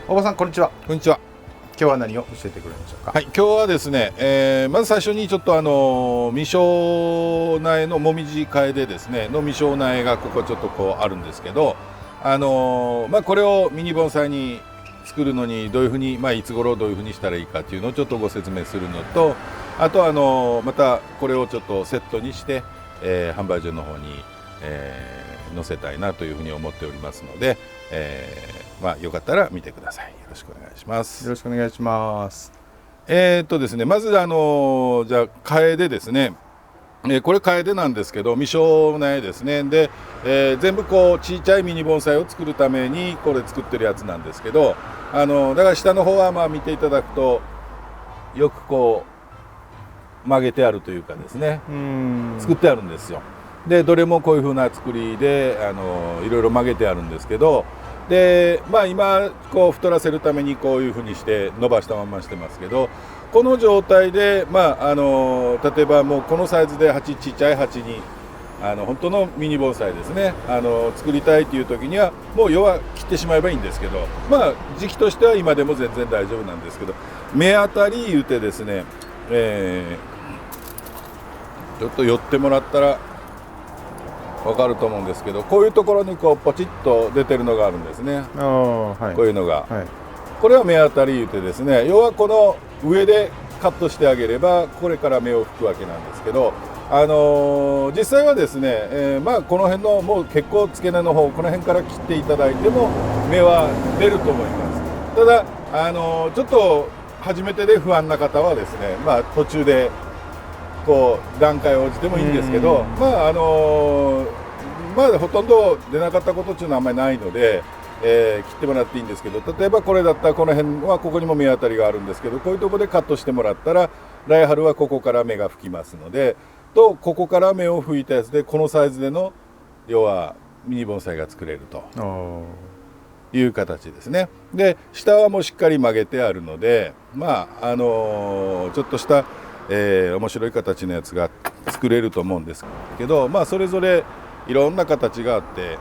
大場さん、こんにちは。こんにちは。今日は何を教えてくれるんでしょうか。はい、今日はですね、まず最初にちょっと未生苗のもみじ替えでですねの未生苗がここちょっとこうあるんですけど、これをミニ盆栽に作るのにどういうふうに、いつ頃どういうふうにしたらいいかっていうのをちょっとご説明するのと、あとまたこれをちょっとセットにして、販売所の方に、載せたいなというふうに思っておりますので、よかったら見てください。よろしくお願いします。よろしくお願いします。ですね、まずじゃあ替えでですね、これ替えでなんですけど未生苗ですね。で、全部こうちっちゃいミニ盆栽を作るためにこれ作ってるやつなんですけど、だから下の方は見ていただくとよくこう曲げてあるというかですね、作ってあるんですよ。でどれもこういう風な作りでいろいろ曲げてあるんですけど、で今こう太らせるためにこういう風にして伸ばしたまましてますけど、この状態で例えばもうこのサイズで鉢、ちっちゃい鉢に本当のミニ盆栽ですね作りたいという時にはもう要は切ってしまえばいいんですけど、時期としては今でも全然大丈夫なんですけど、目当たり言うてですね、ちょっと寄ってもらったら分かると思うんですけど、こういうところにこうポチッと出てるのがあるんですね。こういうのが、これは目当たり言うてですね、要はこの上でカットしてあげればこれから芽を吹くわけなんですけど、実際はですね、この辺のもう結構付け根の方この辺から切っていただいても芽は出ると思います。ただちょっと初めてで不安な方はですね、途中でこう段階を応じてもいいんですけど、ほとんど出なかったことっていうのはあんまりないので、切ってもらっていいんですけど、例えばこれだったらこの辺はここにも芽当たりがあるんですけど、こういうところでカットしてもらったら来春はここから芽が吹きますので、ここから芽を吹いたやつでこのサイズでの要はミニ盆栽が作れるという形ですね。で下はもうしっかり曲げてあるので、ちょっとした面白い形のやつが作れると思うんですけど、それぞれいろんな形があって、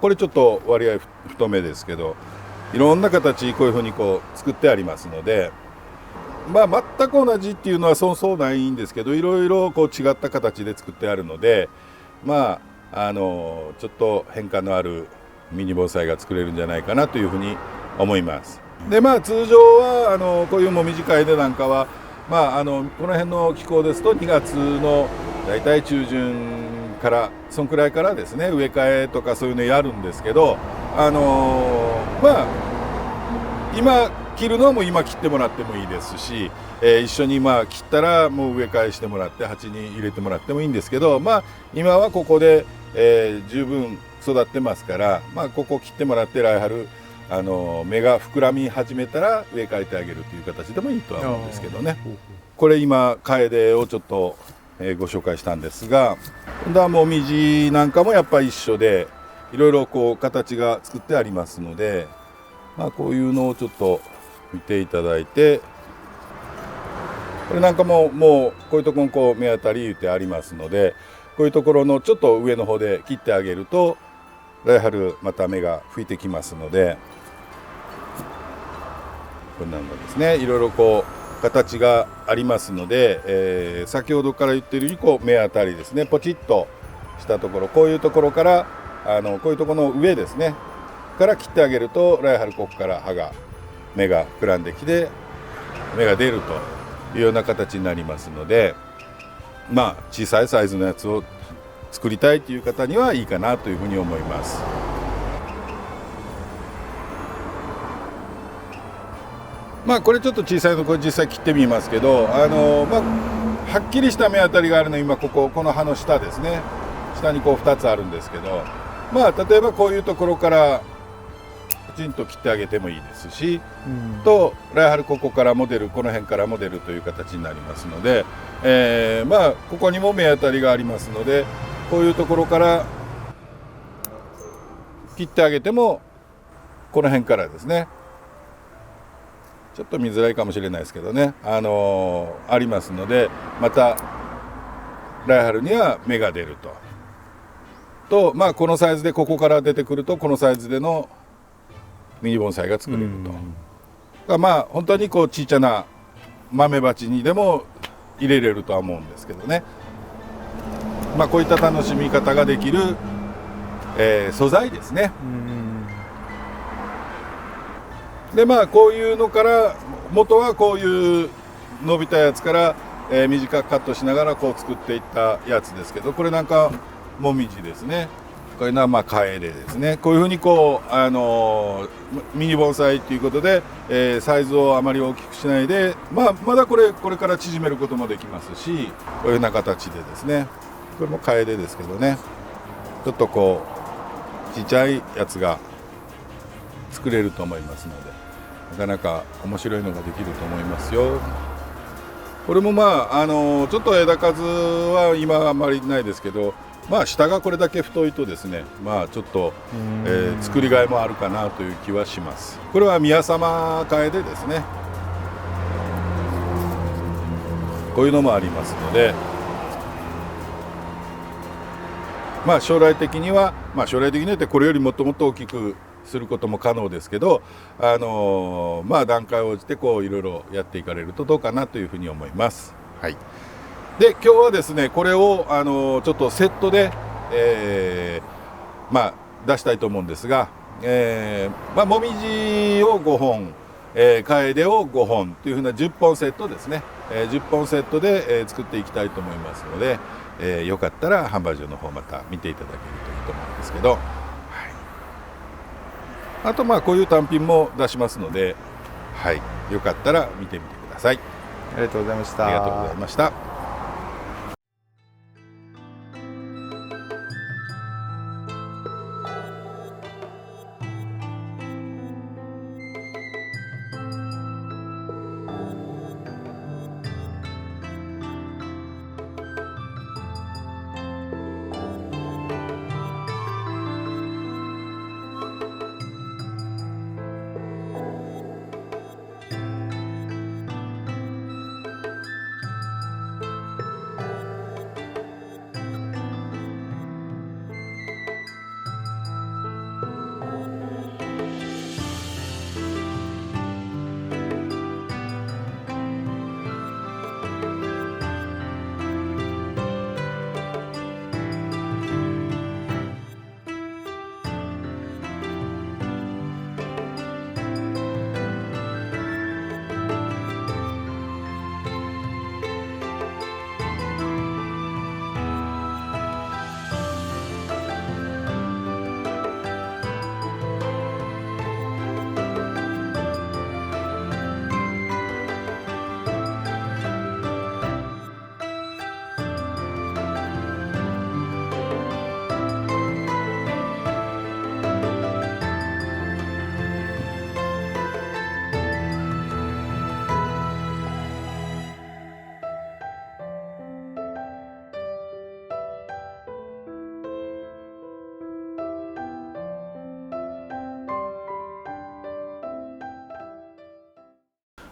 これちょっと割合太めですけど、いろんな形こういうふうにこう作ってありますので、全く同じっていうのはそうないんですけど、いろいろこう違った形で作ってあるので、ちょっと変化のあるミニ盆栽が作れるんじゃないかなというふうに思います。で通常はこういうもみじ替えでなんかは、この辺の気候ですと2月のだいたい中旬からそんくらいからですね植え替えとかそういうのやるんですけど、今切るのはもう今切ってもらってもいいですし、一緒に切ったらもう植え替えしてもらって鉢に入れてもらってもいいんですけど、今はここで、十分育ってますから、ここ切ってもらって来春芽が膨らみ始めたら植え替えてあげるという形でもいいとは思うんですけどね。これ今楓をちょっと、ご紹介したんですが、今度はもみじなんかもやっぱり一緒でいろいろこう形が作ってありますので、こういうのをちょっと見ていただいて、これなんかもうこういうところにこう目当たり言ってありますので、こういうところのちょっと上の方で切ってあげると来春また芽が吹いてきますので、こんなのですね、いろいろこう形がありますので、先ほどから言ってるようにこう目当たりですね、ポチッとしたところ、こういうところからこういうところの上ですねから切ってあげると来春ここから芽が膨らんできて芽が出るというような形になりますので、小さいサイズのやつを作りたいという方にはいいかなというふうに思います。これちょっと小さいのこれ実際切ってみますけど、はっきりした芽当たりがあるのは今この葉の下ですね、下にこう2つあるんですけど、例えばこういうところからきちんと切ってあげてもいいですし、来春ここからモデルこの辺からモデルという形になりますので、ここにも芽当たりがありますので、こういうところから切ってあげてもこの辺からですね、ちょっと見づらいかもしれないですけどね、ありますので、また来春には芽が出るとと、まあ、このサイズでここから出てくるとこのサイズでのミニ盆栽が作れると、まあ本当にこうちっちゃな豆鉢にでも入れれるとは思うんですけどね。まあこういった楽しみ方ができる、素材ですね。でまあこういうのから元はこういう伸びたやつから、短くカットしながらこう作っていったやつですけど、これなんかもみじですね。こういうのはまあカエデですね。こういうふうにこう、ミニ盆栽ということで、サイズをあまり大きくしないで、まあ、まだこれから縮めることもできますし、こういうような形でですね、これもカエデですけどね、ちょっとこうちっちゃいやつが作れると思いますので、なかなか面白いのができると思いますよ。これもまあ、ちょっと枝数は今あんまりないですけど、まあ下がこれだけ太いとですね、まあちょっと、作りがいもあるかなという気はします。これは宮様カエデですね。こういうのもありますので、まあ将来的にはこれよりもっともっと大きくすることも可能ですけど、まあ段階を応じてこういろいろやっていかれるとどうかなというふうに思います。はい。で今日はですねこれをちょっとセットで、まあ出したいと思うんですが、まあもみじを5本、カエデを5本というふうな10本セットですね、10本セットで、作っていきたいと思いますので、よかったら販売所の方また見ていただけるといいと思うんですけど、はい、あとまあこういう単品も出しますので、はい、よかったら見てみてください。ありがとうございました。ありがとうございました。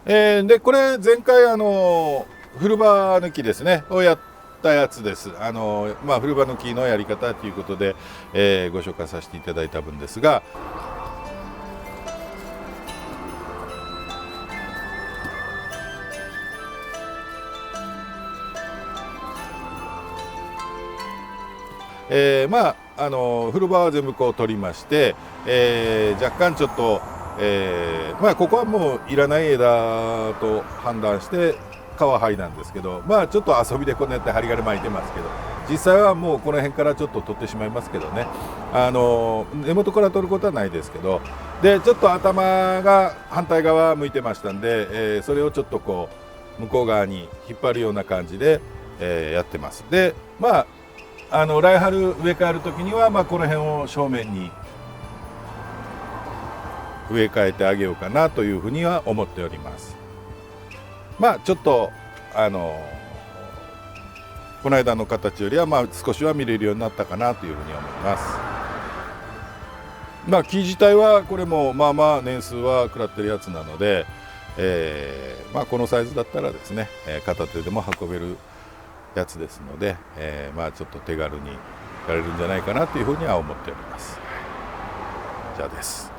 でこれ前回古場抜きですねをやったやつです。まあ、古場抜きのやり方ということで、ご紹介させていただいた分ですが、まあ古場は全部こう取りまして、若干ちょっとまあここはもういらない枝と判断して皮剥いだんですけど、まあちょっと遊びでこうやって針金巻いてますけど、実際はもうこの辺からちょっと取ってしまいますけどね、根元から取ることはないですけど、でちょっと頭が反対側向いてましたんで、それをちょっとこう向こう側に引っ張るような感じで、やってます。でまあ来春植え替える時には、まあ、この辺を正面に植え替えてあげようかなというふうには思っております。まあちょっとこの間の形よりはまあ少しは見れるようになったかなというふうに思います。まあ木自体はこれもまあまあ年数は食らってるやつなので、まあこのサイズだったらですね、片手でも運べるやつですので、まあちょっと手軽にかれるんじゃないかなというふうには思っております。じゃあです。